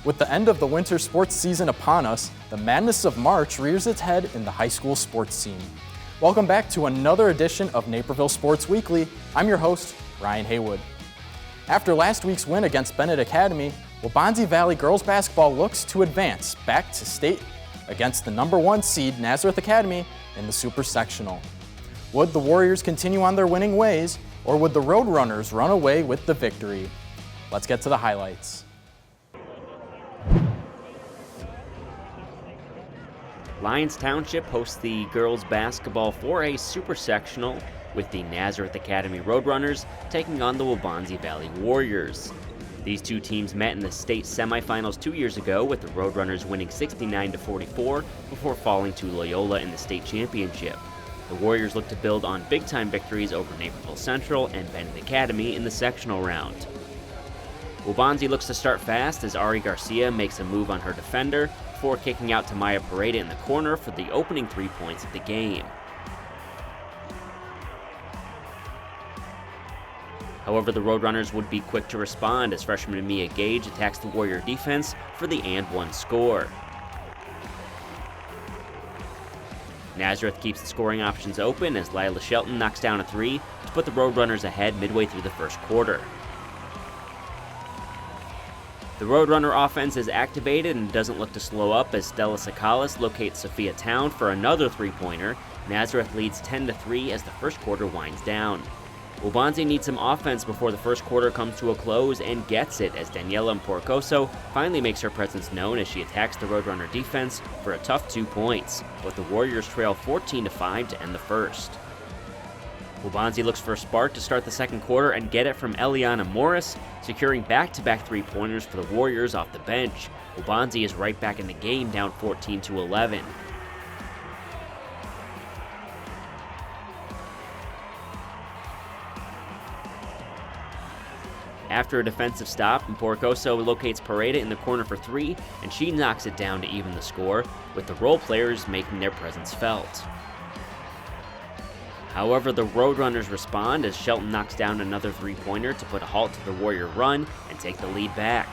With the end of the winter sports season upon us, the madness of March rears its head in the high school sports scene. Welcome back to another edition of Naperville Sports Weekly. I'm your host, Ryan Haywood. After last week's win against Bennett Academy, Waubonsie Valley girls basketball looks to advance back to state against the number 1 seed Nazareth Academy in the Super Sectional. Would the Warriors continue on their winning ways, or would the Roadrunners run away with the victory? Let's get to the highlights. Lyons Township hosts the girls basketball 4A Super Sectional with the Nazareth Academy Roadrunners taking on the Waubonsie Valley Warriors. These two teams met in the state semifinals 2 years ago, with the Roadrunners winning 69-44 before falling to Loyola in the state championship. The Warriors look to build on big-time victories over Naperville Central and Bennett Academy in the sectional round. Waubonsie looks to start fast as Ari Garcia makes a move on her defender before kicking out to Maya Pareda in the corner for the opening 3 points of the game. However, the Roadrunners would be quick to respond as freshman Mia Gage attacks the Warrior defense for the and-one score. Nazareth keeps the scoring options open as Lila Shelton knocks down a three to put the Roadrunners ahead midway through the first quarter. The Roadrunner offense is activated and doesn't look to slow up as Stella Sakalis locates Sophia Town for another three-pointer. Nazareth leads 10-3 as the first quarter winds down. Waubonsie needs some offense before the first quarter comes to a close and gets it as Daniela Mporokoso finally makes her presence known as she attacks the Roadrunner defense for a tough 2 points, but the Warriors trail 14-5 to end the first. Waubonsie looks for a spark to start the second quarter and get it from Eliana Morris, securing back-to-back three-pointers for the Warriors off the bench. Waubonsie is right back in the game, down 14-11. After a defensive stop, Mporokoso locates Pareda in the corner for three, and she knocks it down to even the score, with the role players making their presence felt. However, the Roadrunners respond as Shelton knocks down another three-pointer to put a halt to the Warrior run and take the lead back.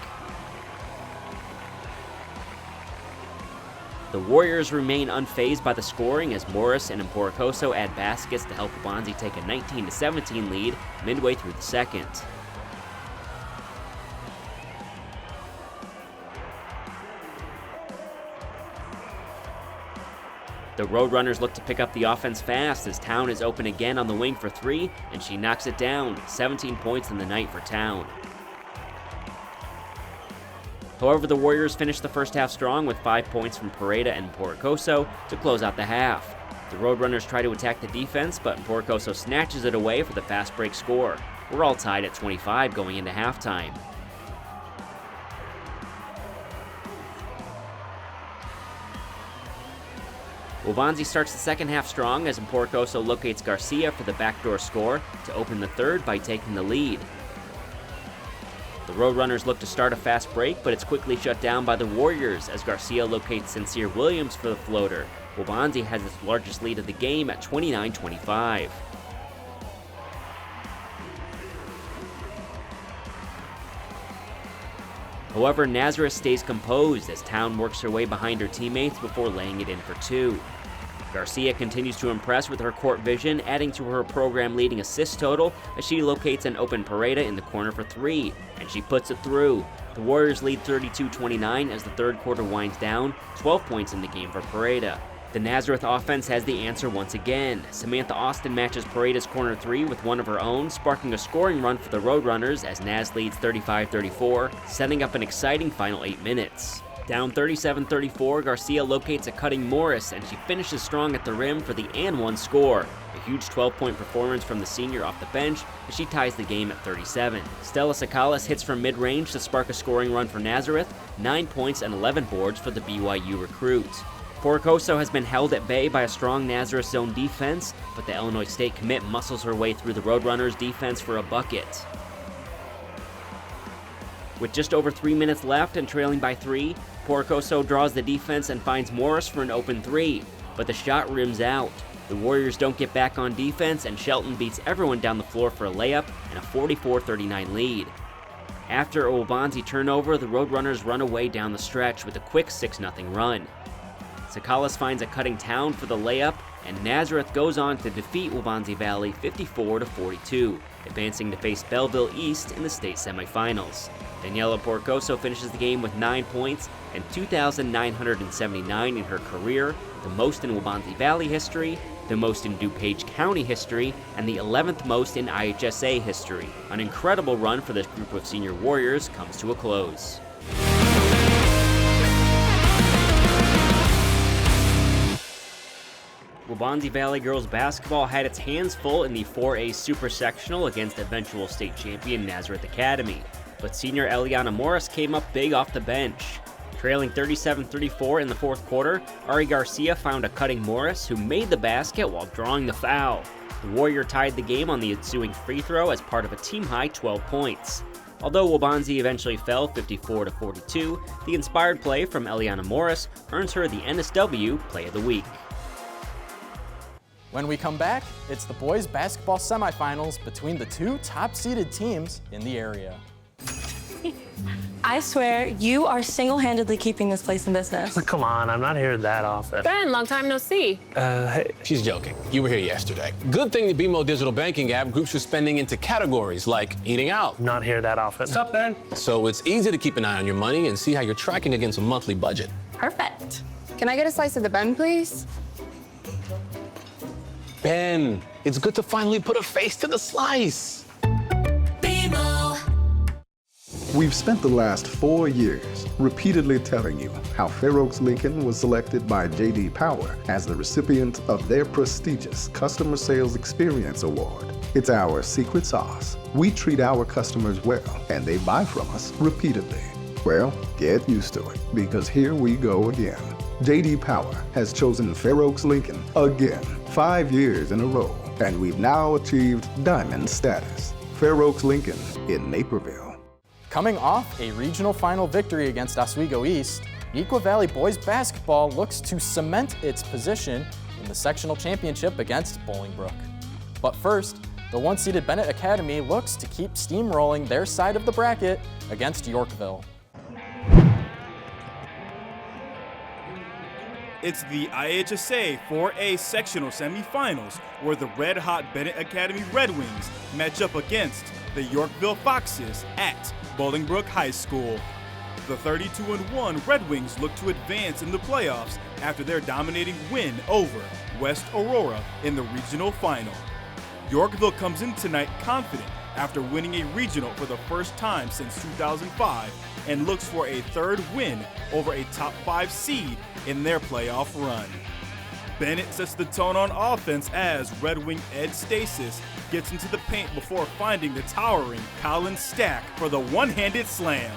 The Warriors remain unfazed by the scoring as Morris and Mporokoso add baskets to help Waubonsie take a 19-17 lead midway through the second. The Roadrunners look to pick up the offense fast as Town is open again on the wing for three, and she knocks it down, 17 points in the night for Town. However, the Warriors finish the first half strong with 5 points from Pareda and Mporokoso to close out the half. The Roadrunners try to attack the defense, but Mporokoso snatches it away for the fast break score. We're all tied at 25 going into halftime. Waubonsie starts the second half strong as Mporokoso locates Garcia for the backdoor score to open the third by taking the lead. The Roadrunners look to start a fast break, but it's quickly shut down by the Warriors as Garcia locates Sincere Williams for the floater. Waubonsie has its largest lead of the game at 29-25. However, Nazareth stays composed as Town works her way behind her teammates before laying it in for two. Garcia continues to impress with her court vision, adding to her program-leading assist total as she locates an open Pareda in the corner for three, and she puts it through. The Warriors lead 32-29 as the third quarter winds down, 12 points in the game for Pareda. The Nazareth offense has the answer once again. Samantha Austin matches Pareda's corner three with one of her own, sparking a scoring run for the Roadrunners as Naz leads 35-34, setting up an exciting final 8 minutes. Down 37-34, Garcia locates a cutting Morris, and she finishes strong at the rim for the and-one score. A huge 12-point performance from the senior off the bench as she ties the game at 37. Stella Sakalis hits from mid-range to spark a scoring run for Nazareth, 9 points and 11 boards for the BYU recruit. Mporokoso has been held at bay by a strong Nazareth zone defense, but the Illinois State commit muscles her way through the Roadrunners' defense for a bucket. With just over 3 minutes left and trailing by 3, Mporokoso draws the defense and finds Morris for an open three, but the shot rims out. The Warriors don't get back on defense, and Shelton beats everyone down the floor for a layup and a 44-39 lead. After a Waubonsie turnover, the Roadrunners run away down the stretch with a quick 6-0 run. Sakalis finds a cutting town for the layup, and Nazareth goes on to defeat Waubonsie Valley 54-42, advancing to face Belleville East in the state semifinals. Daniela Porcoso finishes the game with 9 points and 2,979 in her career, the most in Waubonsie Valley history, the most in DuPage County history, and the 11th most in IHSA history. An incredible run for this group of senior warriors comes to a close. Waubonsie Valley girls basketball had its hands full in the 4A Super Sectional against eventual state champion Nazareth Academy, but senior Eliana Morris came up big off the bench. Trailing 37-34 in the fourth quarter, Ari Garcia found a cutting Morris who made the basket while drawing the foul. The Warrior tied the game on the ensuing free throw as part of a team-high 12 points. Although Waubonsie eventually fell 54-42, the inspired play from Eliana Morris earns her the NSW Play of the Week. When we come back, it's the boys basketball semifinals between the two top-seeded teams in the area. I swear, you are single-handedly keeping this place in business. Come on, I'm not here that often. Ben, long time no see. Hey. She's joking. You were here yesterday. Good thing the BMO digital banking app groups your spending into categories like eating out. Not here that often. What's up, Ben? So it's easy to keep an eye on your money and see how you're tracking against a monthly budget. Perfect. Can I get a slice of the Ben, please? Ben, it's good to finally put a face to the slice. We've spent the last 4 years repeatedly telling you how Fair Oaks Lincoln was selected by J.D. Power as the recipient of their prestigious Customer Sales Experience Award. It's our secret sauce. We treat our customers well, and they buy from us repeatedly. Well, get used to it, because here we go again. J.D. Power has chosen Fair Oaks Lincoln again, 5 years in a row, and we've now achieved Diamond status. Fair Oaks Lincoln in Naperville. Coming off a regional final victory against Oswego East, Neuqua Valley boys basketball looks to cement its position in the sectional championship against Bolingbrook. But first, the one-seeded Bennett Academy looks to keep steamrolling their side of the bracket against Yorkville. It's the IHSA 4A sectional semifinals where the red-hot Bennett Academy Red Wings match up against the Yorkville Foxes at Bolingbrook High School. The 32-1 Red Wings look to advance in the playoffs after their dominating win over West Aurora in the regional final. Yorkville comes in tonight confident after winning a regional for the first time since 2005 and looks for a third win over a top 5 seed in their playoff run. Bennett sets the tone on offense as Red Wing Ed Stasis gets into the paint before finding the towering Colin Stack for the one-handed slam.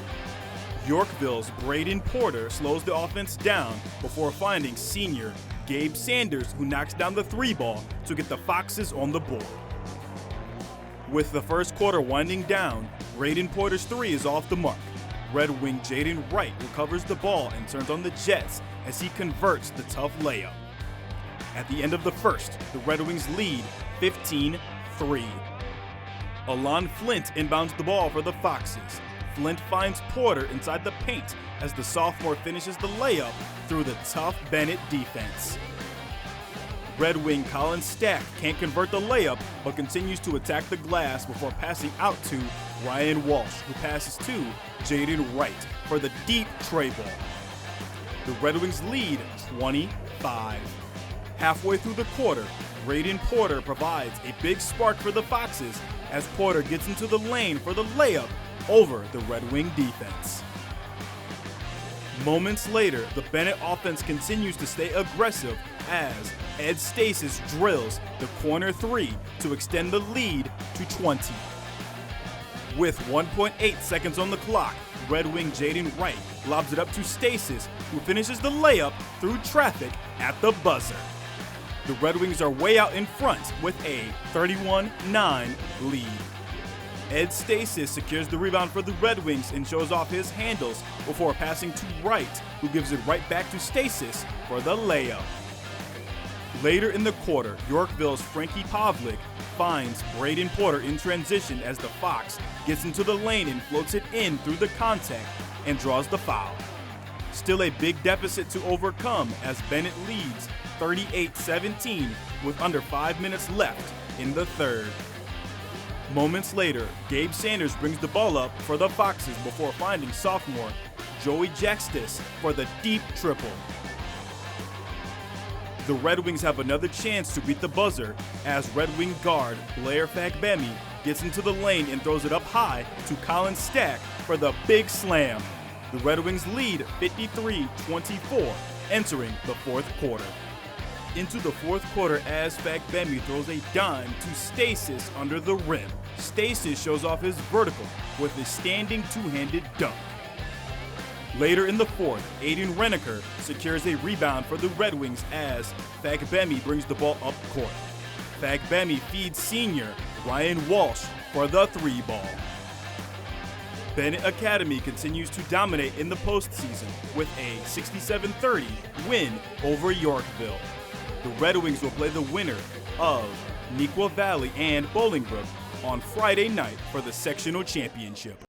Yorkville's Braden Porter slows the offense down before finding senior Gabe Sanders, who knocks down the 3-ball to get the Foxes on the board. With the first quarter winding down, Braden Porter's 3 is off the mark. Red Wing Jaden Wright recovers the ball and turns on the Jets as he converts the tough layup. At the end of the first, the Red Wings lead 15-3. Alon Flint inbounds the ball for the Foxes. Flint finds Porter inside the paint as the sophomore finishes the layup through the tough Bennett defense. Red Wing Colin Stack can't convert the layup but continues to attack the glass before passing out to Ryan Walsh, who passes to Jaden Wright for the deep tray ball. The Red Wings lead 25. Halfway through the quarter, Braden Porter provides a big spark for the Foxes as Porter gets into the lane for the layup over the Red Wing defense. Moments later, the Bennett offense continues to stay aggressive as Ed Stasis drills the corner 3 to extend the lead to 20. With 1.8 seconds on the clock, Red Wing Jaden Wright lobs it up to Stasis, who finishes the layup through traffic at the buzzer. The Red Wings are way out in front with a 31-9 lead. Ed Stasis secures the rebound for the Red Wings and shows off his handles before passing to Wright, who gives it right back to Stasis for the layup. Later in the quarter, Yorkville's Frankie Pavlik finds Braden Porter in transition as the Fox gets into the lane and floats it in through the contact and draws the foul. Still a big deficit to overcome as Bennett leads 38-17 with under 5 minutes left in the third. Moments later, Gabe Sanders brings the ball up for the Foxes before finding sophomore Joey Jackstis for the deep triple. The Red Wings have another chance to beat the buzzer as Red Wing guard Blair Fagbemi gets into the lane and throws it up high to Colin Stack for the big slam. The Red Wings lead 53-24 entering the fourth quarter. Into the fourth quarter as Fagbemi throws a dime to Stasis under the rim. Stasis shows off his vertical with a standing two-handed dunk. Later in the fourth, Aiden Reneker secures a rebound for the Red Wings as Fagbemi brings the ball up court. Fagbemi feeds senior Ryan Walsh for the three ball. Bennett Academy continues to dominate in the postseason with a 67-30 win over Yorkville. The Red Wings will play the winner of Neuqua Valley and Bolingbrook on Friday night for the sectional championship.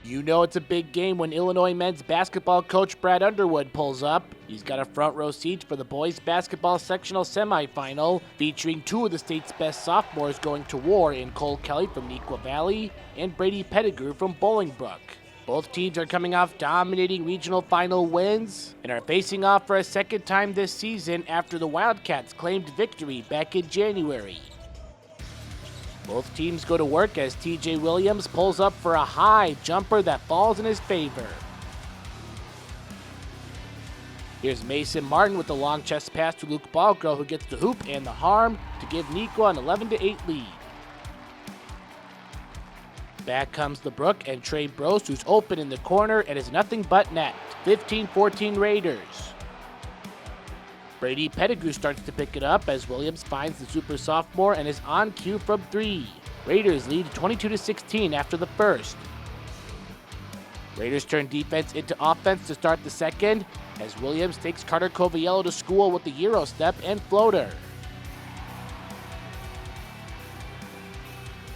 You know it's a big game when Illinois men's basketball coach Brad Underwood pulls up. He's got a front row seat for the boys basketball sectional semifinal, featuring two of the state's best sophomores going to war in Cole Kelly from Neuqua Valley and Brady Pettigrew from Bolingbrook. Both teams are coming off dominating regional final wins and are facing off for a second time this season after the Wildcats claimed victory back in January. Both teams go to work as TJ Williams pulls up for a high jumper that falls in his favor. Here's Mason Martin with the long chest pass to Luke Balco, who gets the hoop and the harm to give Neuqua an 11-8 lead. Back comes the Brook and Trey Brose, who's open in the corner and is nothing but net. 15-14 Raiders. Brady Pettigrew starts to pick it up as Williams finds the super sophomore and is on cue from three. Raiders lead 22-16 after the first. Raiders turn defense into offense to start the second as Williams takes Carter Coviello to school with the Euro step and floater.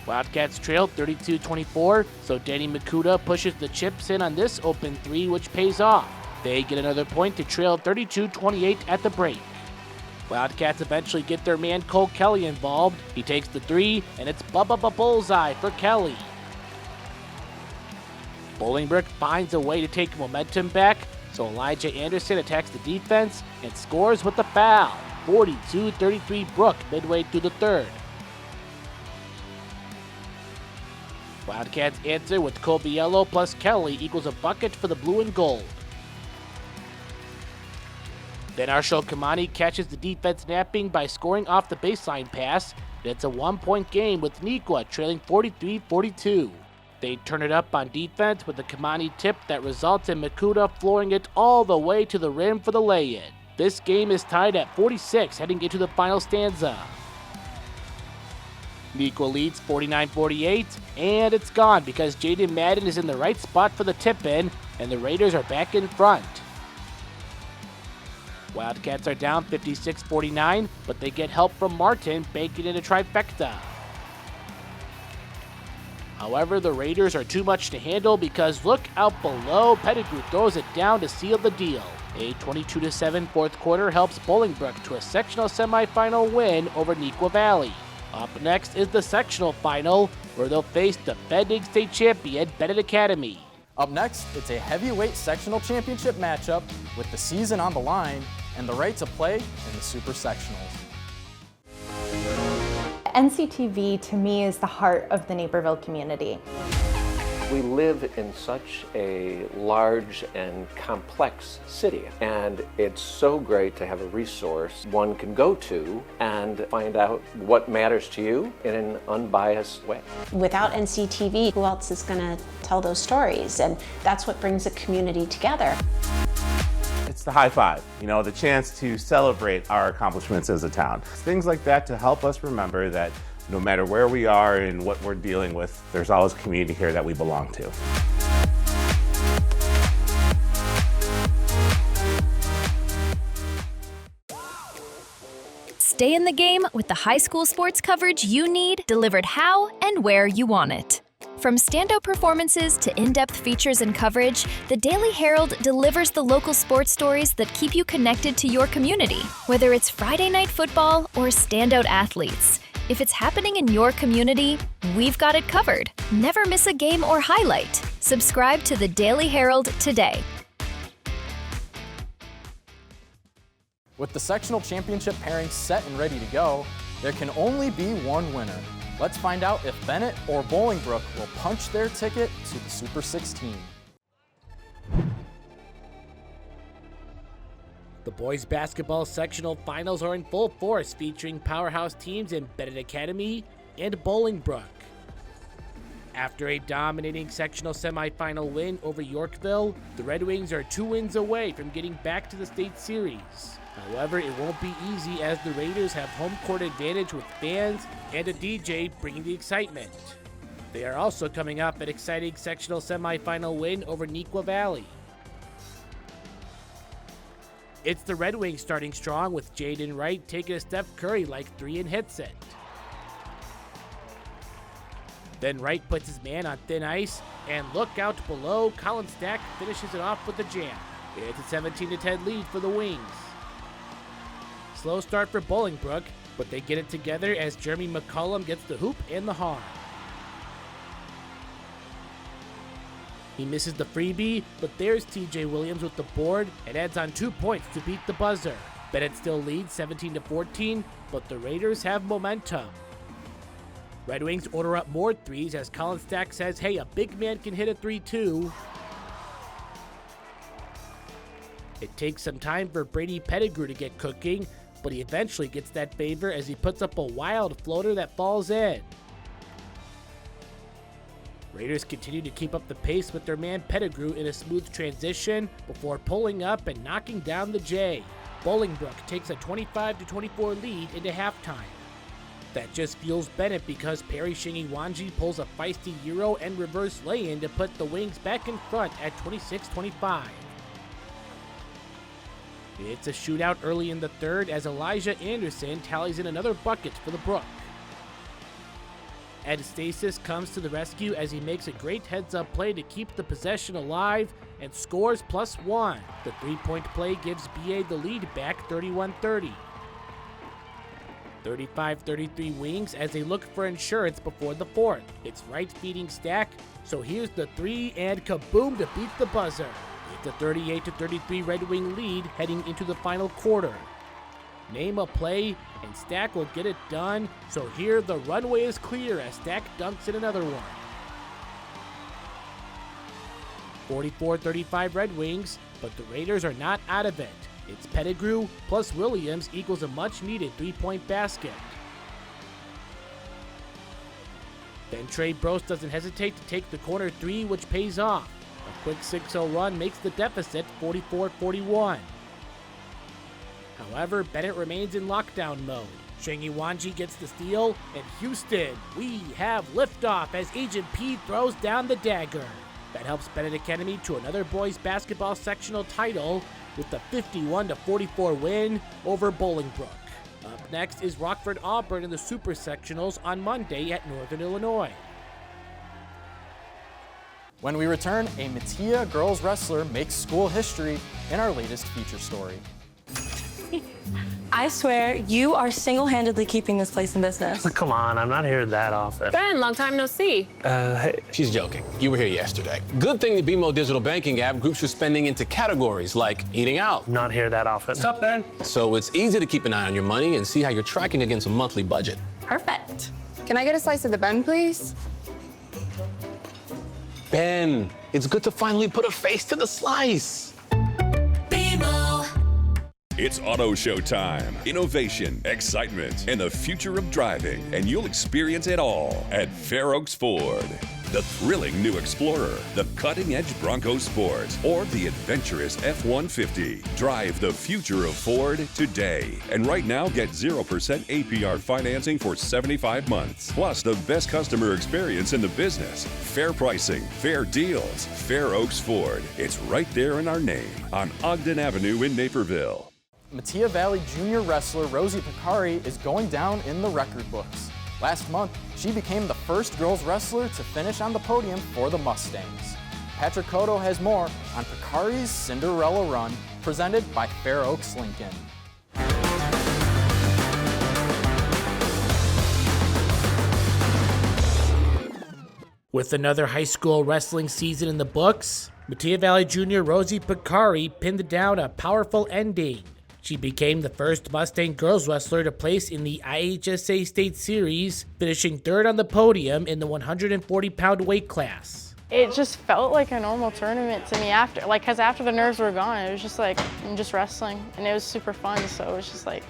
Wildcats trail 32-24, so Danny Makuta pushes the chips in on this open three, which pays off. They get another point to trail 32-28 at the break. Wildcats eventually get their man Cole Kelly involved. He takes the three, and it's Bubba bullseye for Kelly. Bolingbrook finds a way to take momentum back, so Elijah Anderson attacks the defense and scores with the foul. 42-33 Brook midway through the third. Wildcats answer with Coviello plus Kelly equals a bucket for the blue and gold. Then Arshel Kamani catches the defense napping by scoring off the baseline pass, and it's a one-point game with Neuqua trailing 43-42. They turn it up on defense with a Kamani tip that results in Makuta flooring it all the way to the rim for the lay-in. This game is tied at 46 heading into the final stanza. Neuqua leads 49-48, and it's gone because Jaden Madden is in the right spot for the tip-in, and the Raiders are back in front. Wildcats are down 56-49, but they get help from Martin, banking in a trifecta. However, the Raiders are too much to handle because look out below, Pettigrew throws it down to seal the deal. A 22-7 fourth quarter helps Bolingbrook to a sectional semifinal win over Neuqua Valley. Up next is the sectional final, where they'll face defending state champion Bennett Academy. Up next, it's a heavyweight sectional championship matchup with the season on the line and the right to play in the super sectionals. NCTV to me is the heart of the Naperville community. We live in such a large and complex city, and it's so great to have a resource one can go to and find out what matters to you in an unbiased way. Without NCTV, who else is going to tell those stories? And that's what brings a community together. It's the high five, the chance to celebrate our accomplishments as a town. Things like that to help us remember that no matter where we are and what we're dealing with, there's always a community here that we belong to. Stay in the game with the high school sports coverage you need, delivered how and where you want it. From standout performances to in-depth features and coverage, the Daily Herald delivers the local sports stories that keep you connected to your community. Whether it's Friday night football or standout athletes, if it's happening in your community, we've got it covered. Never miss a game or highlight. Subscribe to the Daily Herald today. With the sectional championship pairings set and ready to go, there can only be one winner. Let's find out if Bennett or Bolingbrook will punch their ticket to the Super 16. The boys basketball sectional finals are in full force, featuring powerhouse teams in Bennett Academy and Bolingbrook. After a dominating sectional semifinal win over Yorkville, the Red Wings are 2 wins away from getting back to the state series. However, it won't be easy as the Raiders have home court advantage with fans and a DJ bringing the excitement. They are also coming off an exciting sectional semifinal win over Neuqua Valley. It's the Red Wings starting strong with Jaden Wright taking a Steph Curry-like 3 and hits it. Then Wright puts his man on thin ice, and look out below, Colin Stack finishes it off with a jam. It's a 17-10 lead for the Wings. Slow start for Bolingbrook, but they get it together as Jeremy McCullum gets the hoop and the harm. He misses the freebie, but there's TJ Williams with the board and adds on 2 points to beat the buzzer. Bennett still leads 17-14, but the Raiders have momentum. Red Wings order up more threes as Colin Stack says, hey, a big man can hit a 3 too. It takes some time for Brady Pettigrew to get cooking, but he eventually gets that favor as he puts up a wild floater that falls in. Raiders continue to keep up the pace with their man Pettigrew in a smooth transition before pulling up and knocking down the J. Bolingbrook takes a 25-24 lead into halftime. That just fuels Bennett because Perry Shingiwanji pulls a feisty Euro and reverse lay-in to put the Wings back in front at 26-25. It's a shootout early in the third as Elijah Anderson tallies in another bucket for the Brook. Ed Stasis comes to the rescue as he makes a great heads-up play to keep the possession alive and scores +1. The three-point play gives BA the lead back 31-30. 35-33 Wings as they look for insurance before the fourth. It's Wright feeding Stack, so here's the 3 and kaboom to beat the buzzer. It's a 38-33 Red Wing lead heading into the final quarter. Name a play and Stack will get it done, so here the runway is clear as Stack dunks in another one. 44-35 Red Wings, but the Raiders are not out of it. It's Pettigrew plus Williams equals a much-needed 3-point basket. Then Trey Brose doesn't hesitate to take the corner 3, which pays off. A quick 6-0 run makes the deficit 44-41. However, Bennett remains in lockdown mode. Shingiwanji gets the steal, and Houston, we have liftoff as Agent P throws down the dagger. That helps Bennett Academy to another boys basketball sectional title with a 51-44 win over Bolingbrook. Up next is Rockford Auburn in the Super Sectionals on Monday at Northern Illinois. When we return, a Mattia girls wrestler makes school history in our latest feature story. I swear, you are single-handedly keeping this place in business. Come on, I'm not here that often. Ben, long time no see. Hey. She's joking. You were here yesterday. Good thing the BMO digital banking app groups your spending into categories like eating out. Not here that often. Stop there. So it's easy to keep an eye on your money and see how you're tracking against a monthly budget. Perfect. Can I get a slice of the Ben, please? Ben, it's good to finally put a face to the slice. It's auto show time. Innovation, excitement, and the future of driving. And you'll experience it all at Fair Oaks Ford. The thrilling new Explorer, the cutting-edge Bronco Sport, or the adventurous F-150. Drive the future of Ford today. And right now, get 0% APR financing for 75 months. Plus, the best customer experience in the business. Fair pricing, fair deals. Fair Oaks Ford. It's right there in our name on Ogden Avenue in Naperville. Mattia Valley Junior wrestler Rosie Picari is going down in the record books. Last month, she became the first girls wrestler to finish on the podium for the Mustangs. Patrick Cotto has more on Picari's Cinderella run, presented by Fair Oaks Lincoln. With another high school wrestling season in the books, Mattia Valley Jr. Rosie Picari pinned down a powerful ending. She became the first Mustang girls wrestler to place in the IHSA State Series, finishing third on the podium in the 140-pound weight class. It just felt like a normal tournament to me after, because after the nerves were gone, it was just like, I'm just wrestling, and it was super fun, so it was just like,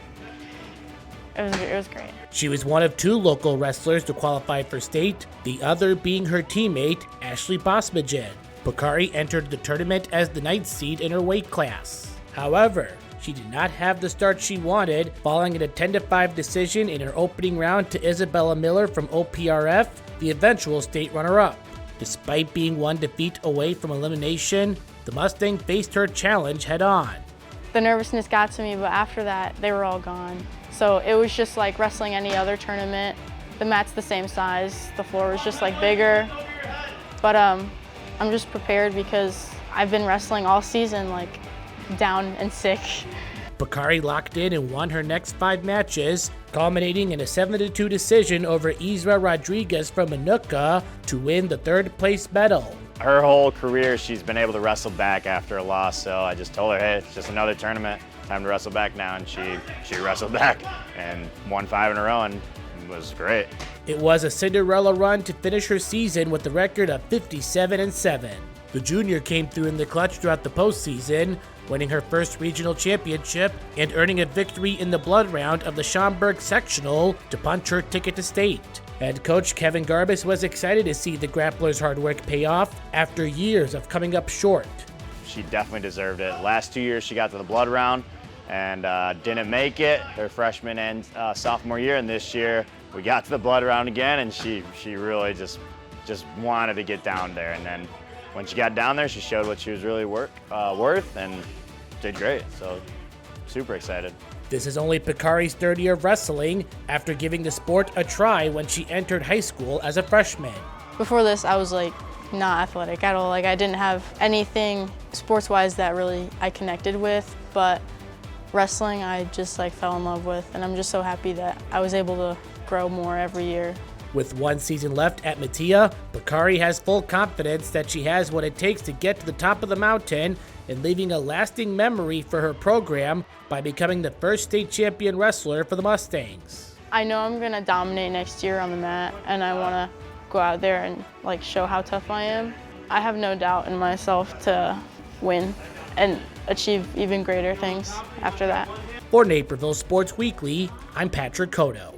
it was great. She was one of 2 local wrestlers to qualify for state, the other being her teammate, Ashley Bosmagen. Picari entered the tournament as the 9th seed in her weight class. However, she did not have the start she wanted, falling in a 10-5 decision in her opening round to Isabella Miller from OPRF, the eventual state runner-up. Despite being 1 defeat away from elimination, the Mustang faced her challenge head-on. The nervousness got to me, but after that, they were all gone. So it was just like wrestling any other tournament. The mat's the same size, the floor was just like bigger. But I'm just prepared because I've been wrestling all season, like down and sick. Picari locked in and won her next 5 matches, culminating in a 7-2 decision over Isra Rodriguez from Manuka to win the 3rd place medal. Her whole career, she's been able to wrestle back after a loss, so I just told her, hey, it's just another tournament, time to wrestle back now, and she wrestled back and won 5 in a row, and it was great. It was a Cinderella run to finish her season with a record of 57-7. The junior came through in the clutch throughout the postseason, winning her first regional championship and earning a victory in the blood round of the Schaumburg Sectional to punch her ticket to state. Head coach Kevin Garbus was excited to see the grappler's hard work pay off after years of coming up short. She definitely deserved it. Last 2 years she got to the blood round and didn't make it her freshman and sophomore year, and this year we got to the blood round again, and she really just wanted to get down there, and then when she got down there, she showed what she was really worth and did great, so super excited. This is only Picari's 3rd year of wrestling after giving the sport a try when she entered high school as a freshman. Before this, I was like not athletic at all. Like I didn't have anything sports-wise that really I connected with, but wrestling I just like fell in love with, and I'm just so happy that I was able to grow more every year. With 1 season left at Mattia, Picari has full confidence that she has what it takes to get to the top of the mountain and leaving a lasting memory for her program by becoming the first state champion wrestler for the Mustangs. I know I'm gonna dominate next year on the mat, and I wanna go out there and like show how tough I am. I have no doubt in myself to win and achieve even greater things after that. For Naperville Sports Weekly, I'm Patrick Cotto.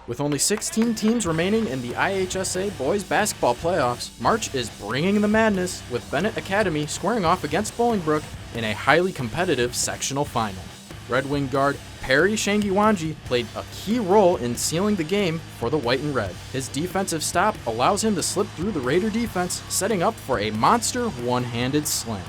With only 16 teams remaining in the IHSA boys basketball playoffs, March is bringing the madness, with Bennett Academy squaring off against Bolingbrook in a highly competitive sectional final. Red Wing guard Perry Shangiwanji played a key role in sealing the game for the white and red. His defensive stop allows him to slip through the Raider defense, setting up for a monster one-handed slam.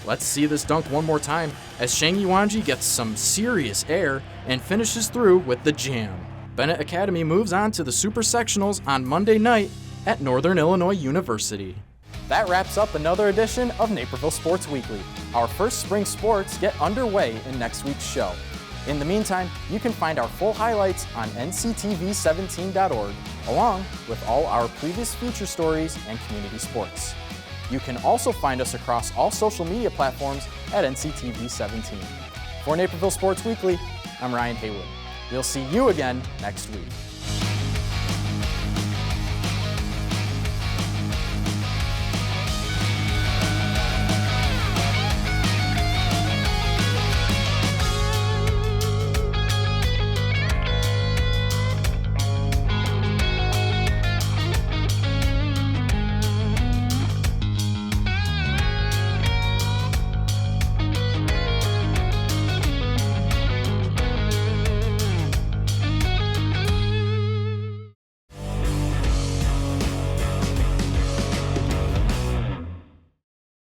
Let's see this dunk one more time as Shangiwanji gets some serious air and finishes through with the jam. Bennett Academy moves on to the Super Sectionals on Monday night at Northern Illinois University. That wraps up another edition of Naperville Sports Weekly. Our first spring sports get underway in next week's show. In the meantime, you can find our full highlights on nctv17.org, along with all our previous feature stories and community sports. You can also find us across all social media platforms at NCTV17. For Naperville Sports Weekly, I'm Ryan Haywood. We'll see you again next week.